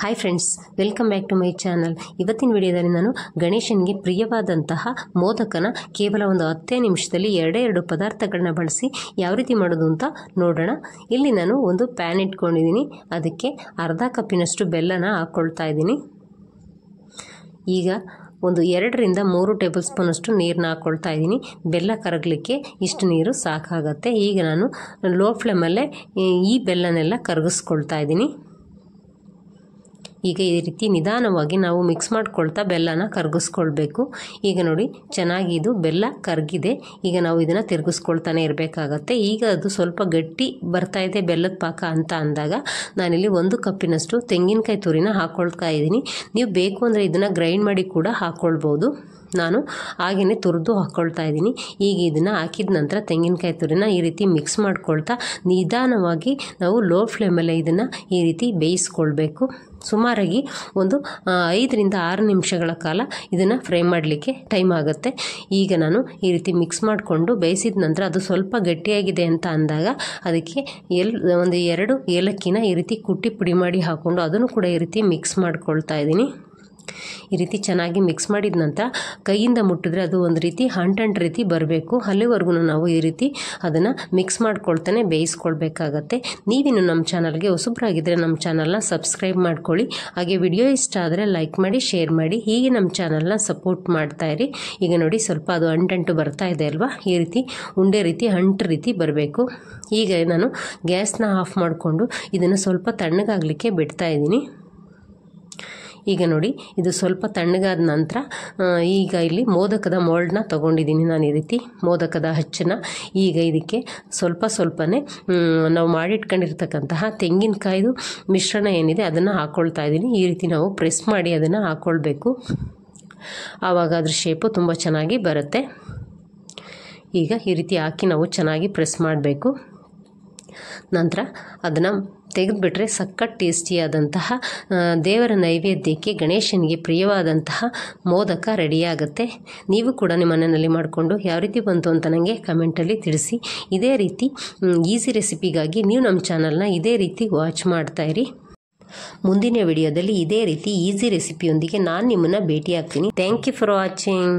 Hi friends, welcome back to my channel. ಇವತ್ತಿನ ವಿಡಿಯೋದಲ್ಲಿ ನಾನು ಗಣೇಶನಿಗೆ ಪ್ರಿಯವಾದಂತಹ ಮೋದಕನ ಕೇವಲ ಒಂದು 10 ನಿಮಿಷದಲ್ಲಿ ಎರಡೇ ಪದಾರ್ಥಗಳನ್ನ ಬಳಸಿ ಯಾವ ರೀತಿ ಮಾಡೋದು ಅಂತ ನೋಡೋಣ. ಇಲ್ಲಿ ನಾನು ಒಂದು ಪ್ಯಾನ್ ಇಟ್ಕೊಂಡಿದ್ದೀನಿ. ಅದಕ್ಕೆ ಅರ್ಧ ಕಪ್ಪಿನಷ್ಟು ಬೆಲ್ಲನ ಹಾಕ್ಕೊಳ್ತಾ ಇದ್ದೀನಿ. ಈಗ ಒಂದು 2 ರಿಂದ 3 ಟೇಬಲ್ ಸ್ಪೂನ್ ಅಷ್ಟು ನೀರನ್ನ ಹಾಕ್ಕೊಳ್ತಾ ಇದ್ದೀನಿ. ಬೆಲ್ಲ ಕರಗಲಿಕ್ಕೆ ಇಷ್ಟು ನೀರು ಸಾಕಾಗತ್ತೆ. ಈಗ ನಾನು ಲೋ ಫ್ಲೇಮಲ್ಲೇ ಈ ಬೆಲ್ಲನೆಲ್ಲ ಕರಗಿಸ್ಕೊಳ್ತಾ ಇದ್ದೀನಿ. ಈಗ ಈ ರೀತಿ ನಿಧಾನವಾಗಿ ನಾವು ಮಿಕ್ಸ್ ಮಾಡ್ಕೊಳ್ತಾ ಬೆಲ್ಲನ ಕರಗಿಸ್ಕೊಳ್ಬೇಕು. ಈಗ ನೋಡಿ, ಚೆನ್ನಾಗಿ ಇದು ಬೆಲ್ಲ ಕರಗಿದೆ. ಈಗ ನಾವು ಇದನ್ನು ತಿರುಗಿಸ್ಕೊಳ್ತಾನೆ ಇರಬೇಕಾಗತ್ತೆ. ಈಗ ಅದು ಸ್ವಲ್ಪ ಗಟ್ಟಿ ಬರ್ತಾ ಇದೆ ಬೆಲ್ಲದ ಪಾಕ ಅಂತ ಅಂದಾಗ ನಾನಿಲ್ಲಿ 1 ಕಪ್ಪಿನಷ್ಟು ತೆಂಗಿನಕಾಯಿ ತುರಿನ ಹಾಕ್ಕೊಳ್ತಾ ಇದ್ದೀನಿ. ನೀವು ಬೇಕು ಅಂದರೆ ಇದನ್ನು ಗ್ರೈಂಡ್ ಮಾಡಿ ಕೂಡ ಹಾಕ್ಕೊಳ್ಬೋದು. ನಾನು ಹಾಗೆಯೇ ತುರಿದು ಹಾಕ್ಕೊಳ್ತಾ ಇದ್ದೀನಿ. ಈಗ ಇದನ್ನು ಹಾಕಿದ ನಂತರ ತೆಂಗಿನಕಾಯಿ ತುರಿನ ಈ ರೀತಿ ಮಿಕ್ಸ್ ಮಾಡ್ಕೊಳ್ತಾ ನಿಧಾನವಾಗಿ ನಾವು ಲೋ ಫ್ಲೇಮಲ್ಲೇ ಇದನ್ನು ಈ ರೀತಿ ಬೇಯಿಸ್ಕೊಳ್ಬೇಕು. ಸುಮಾರಾಗಿ ಒಂದು 5 ರಿಂದ 6 ನಿಮಿಷಗಳ ಕಾಲ ಇದನ್ನು ಫ್ರೈ ಮಾಡಲಿಕ್ಕೆ ಟೈಮ್ ಆಗುತ್ತೆ. ಈಗ ನಾನು ಈ ರೀತಿ ಮಿಕ್ಸ್ ಮಾಡಿಕೊಂಡು ಬೇಯಿಸಿದ ನಂತರ ಅದು ಸ್ವಲ್ಪ ಗಟ್ಟಿಯಾಗಿದೆ ಅಂತ ಅಂದಾಗ ಅದಕ್ಕೆ ಒಂದು 2 ಏಲಕ್ಕಿನ ಈ ರೀತಿ ಕುಟ್ಟಿ ಪುಡಿ ಮಾಡಿ ಹಾಕ್ಕೊಂಡು ಅದನ್ನು ಕೂಡ ಈ ರೀತಿ ಮಿಕ್ಸ್ ಮಾಡ್ಕೊಳ್ತಾ ಇದ್ದೀನಿ. ಈ ರೀತಿ ಚೆನ್ನಾಗಿ ಮಿಕ್ಸ್ ಮಾಡಿದ ನಂತರ ಕೈಯಿಂದ ಮುಟ್ಟಿದ್ರೆ ಅದು ಒಂದು ರೀತಿ ಅಂಟಂಟು ರೀತಿ ಬರಬೇಕು. ಅಲ್ಲಿವರೆಗೂ ನಾವು ಈ ರೀತಿ ಅದನ್ನು ಮಿಕ್ಸ್ ಮಾಡ್ಕೊಳ್ತಾನೆ ಬೇಯಿಸ್ಕೊಳ್ಬೇಕಾಗತ್ತೆ. ನೀವಿನ್ನು ನಮ್ಮ ಚಾನಲ್ಗೆ ಹೊಸಬ್ರಾಗಿದ್ದರೆ ನಮ್ಮ ಚಾನಲ್ನ ಸಬ್ಸ್ಕ್ರೈಬ್ ಮಾಡ್ಕೊಳ್ಳಿ. ಹಾಗೆ ವಿಡಿಯೋ ಇಷ್ಟ ಆದರೆ ಲೈಕ್ ಮಾಡಿ, ಶೇರ್ ಮಾಡಿ. ಹೀಗೆ ನಮ್ಮ ಚಾನಲ್ನ ಸಪೋರ್ಟ್ ಮಾಡ್ತಾಯಿರಿ. ಈಗ ನೋಡಿ, ಸ್ವಲ್ಪ ಅದು ಅಂಟಂಟು ಬರ್ತಾ ಇದೆ ಅಲ್ವಾ, ಈ ರೀತಿ ಉಂಡೆ ರೀತಿ ಅಂಟು ರೀತಿ ಬರಬೇಕು. ಈಗ ನಾನು ಗ್ಯಾಸ್ನ ಆಫ್ ಮಾಡಿಕೊಂಡು ಇದನ್ನು ಸ್ವಲ್ಪ ತಣ್ಣಗಾಗಲಿಕ್ಕೆ ಬಿಡ್ತಾ ಇದ್ದೀನಿ. ಈಗ ನೋಡಿ, ಇದು ಸ್ವಲ್ಪ ತಣ್ಣಗಾದ ನಂತರ ಈಗ ಇಲ್ಲಿ ಮೋದಕದ ಮೋಲ್ಡ್ನ ತೊಗೊಂಡಿದ್ದೀನಿ ನಾನು. ಈ ರೀತಿ ಮೋದಕದ ಹಚ್ಚನ್ನು ಈಗ ಇದಕ್ಕೆ ಸ್ವಲ್ಪನೇ ನಾವು ಮಾಡಿಟ್ಕೊಂಡಿರ್ತಕ್ಕಂತಹ ತೆಂಗಿನಕಾಯಿದು ಮಿಶ್ರಣ ಏನಿದೆ ಅದನ್ನು ಹಾಕ್ಕೊಳ್ತಾ ಇದ್ದೀನಿ. ಈ ರೀತಿ ನಾವು ಪ್ರೆಸ್ ಮಾಡಿ ಅದನ್ನು ಹಾಕ್ಕೊಳ್ಬೇಕು. ಆವಾಗ ಅದ್ರ ಶೇಪು ತುಂಬ ಚೆನ್ನಾಗಿ ಬರುತ್ತೆ. ಈಗ ಈ ರೀತಿ ಹಾಕಿ ನಾವು ಚೆನ್ನಾಗಿ ಪ್ರೆಸ್ ಮಾಡಬೇಕು. ನಂತರ ಅದನ್ನು ತೆಗೆದುಬಿಟ್ರೆ ಸಖತ್ ಟೇಸ್ಟಿಯಾದಂತಹ ದೇವರ ನೈವೇದ್ಯಕ್ಕೆ ಗಣೇಶನಿಗೆ ಪ್ರಿಯವಾದಂತಹ ಮೋದಕ ರೆಡಿಯಾಗುತ್ತೆ. ನೀವು ಕೂಡ ನಿಮ್ಮ ಮನೆಯಲ್ಲಿ ಮಾಡಿಕೊಂಡು ಯಾವ ರೀತಿ ಬಂತು ಅಂತ ನನಗೆ ಕಮೆಂಟಲ್ಲಿ ತಿಳಿಸಿ. ಇದೇ ರೀತಿ ಈಸಿ ರೆಸಿಪಿಗಾಗಿ ನೀವು ನಮ್ಮ ಚಾನಲ್ನ ಇದೇ ರೀತಿ ವಾಚ್ ಮಾಡ್ತಾಯಿರಿ. ಮುಂದಿನ ವಿಡಿಯೋದಲ್ಲಿ ಇದೇ ರೀತಿ ಈಸಿ ರೆಸಿಪಿಯೊಂದಿಗೆ ನಾನು ನಿಮ್ಮನ್ನು ಭೇಟಿ ಆಗ್ತೀನಿ. Thank you for watching.